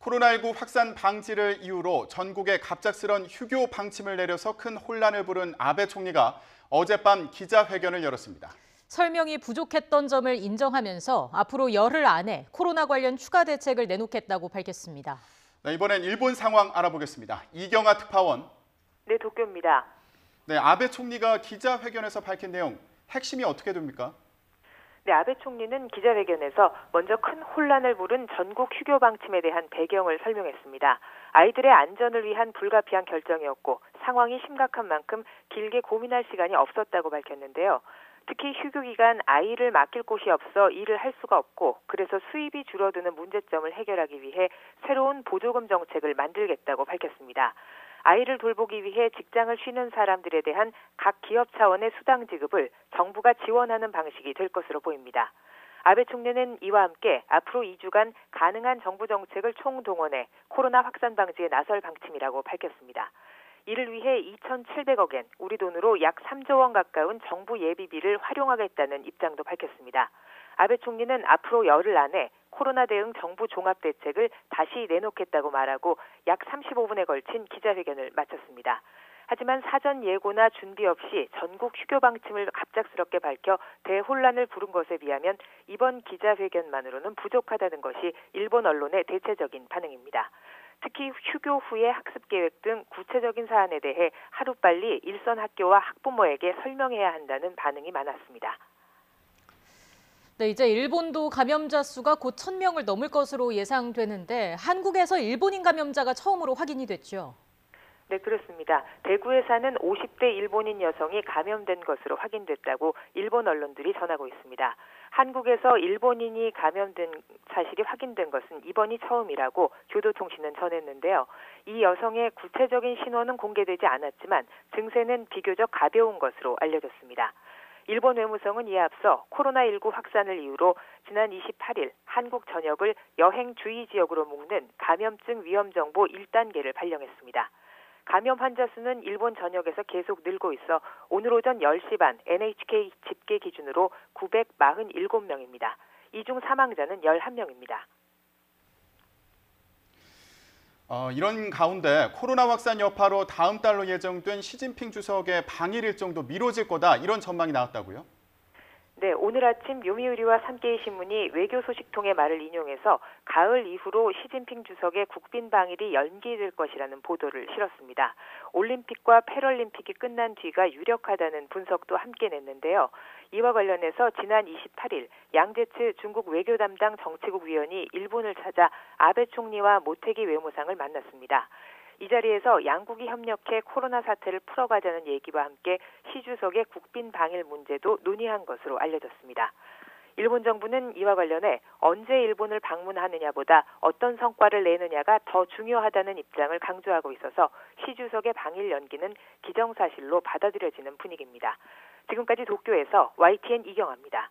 코로나19 확산 방지를 이유로 전국에 갑작스런 휴교 방침을 내려서 큰 혼란을 부른 아베 총리가 어젯밤 기자회견을 열었습니다. 설명이 부족했던 점을 인정하면서 앞으로 열흘 안에 코로나 관련 추가 대책을 내놓겠다고 밝혔습니다. 네, 이번엔 일본 상황 알아보겠습니다. 이경아 특파원. 네, 도쿄입니다. 네, 아베 총리가 기자회견에서 밝힌 내용, 핵심이 어떻게 됩니까? 네, 아베 총리는 기자회견에서 먼저 큰 혼란을 부른 전국 휴교 방침에 대한 배경을 설명했습니다. 아이들의 안전을 위한 불가피한 결정이었고 상황이 심각한 만큼 길게 고민할 시간이 없었다고 밝혔는데요. 특히 휴교 기간 아이를 맡길 곳이 없어 일을 할 수가 없고 그래서 수입이 줄어드는 문제점을 해결하기 위해 새로운 보조금 정책을 만들겠다고 밝혔습니다. 아이를 돌보기 위해 직장을 쉬는 사람들에 대한 각 기업 차원의 수당 지급을 정부가 지원하는 방식이 될 것으로 보입니다. 아베 총리는 이와 함께 앞으로 2주간 가능한 정부 정책을 총동원해 코로나 확산 방지에 나설 방침이라고 밝혔습니다. 이를 위해 2,700억 엔, 우리 돈으로 약 3조 원 가까운 정부 예비비를 활용하겠다는 입장도 밝혔습니다. 아베 총리는 앞으로 열흘 안에 코로나 대응 정부 종합대책을 다시 내놓겠다고 말하고 약 35분에 걸친 기자회견을 마쳤습니다. 하지만 사전 예고나 준비 없이 전국 휴교 방침을 갑작스럽게 밝혀 대혼란을 부른 것에 비하면 이번 기자회견만으로는 부족하다는 것이 일본 언론의 대체적인 반응입니다. 특히 휴교 후의 학습 계획 등 구체적인 사안에 대해 하루빨리 일선 학교와 학부모에게 설명해야 한다는 반응이 많았습니다. 네, 이제 일본도 감염자 수가 곧 1,000명을 넘을 것으로 예상되는데 한국에서 일본인 감염자가 처음으로 확인이 됐죠. 네, 그렇습니다. 대구에 사는 50대 일본인 여성이 감염된 것으로 확인됐다고 일본 언론들이 전하고 있습니다. 한국에서 일본인이 감염된 사실이 확인된 것은 이번이 처음이라고 교도통신은 전했는데요. 이 여성의 구체적인 신원은 공개되지 않았지만 증세는 비교적 가벼운 것으로 알려졌습니다. 일본 외무성은 이에 앞서 코로나19 확산을 이유로 지난 28일 한국 전역을 여행 주의 지역으로 묶는 감염증 위험정보 1단계를 발령했습니다. 감염 환자 수는 일본 전역에서 계속 늘고 있어 오늘 오전 10시 반 NHK 집계 기준으로 947명입니다. 이 중 사망자는 11명입니다. 이런 가운데 코로나 확산 여파로 다음 달로 예정된 시진핑 주석의 방일 일정도 미뤄질 거다, 이런 전망이 나왔다고요? 네, 오늘 아침 요미우리와 산케이 신문이 외교 소식통의 말을 인용해서 가을 이후로 시진핑 주석의 국빈 방일이 연기될 것이라는 보도를 실었습니다. 올림픽과 패럴림픽이 끝난 뒤가 유력하다는 분석도 함께 냈는데요. 이와 관련해서 지난 28일 양제츠 중국 외교 담당 정치국 위원이 일본을 찾아 아베 총리와 모테기 외무상을 만났습니다. 이 자리에서 양국이 협력해 코로나 사태를 풀어가자는 얘기와 함께 시 주석의 국빈 방일 문제도 논의한 것으로 알려졌습니다. 일본 정부는 이와 관련해 언제 일본을 방문하느냐보다 어떤 성과를 내느냐가 더 중요하다는 입장을 강조하고 있어서 시 주석의 방일 연기는 기정사실로 받아들여지는 분위기입니다. 지금까지 도쿄에서 YTN 이경아입니다.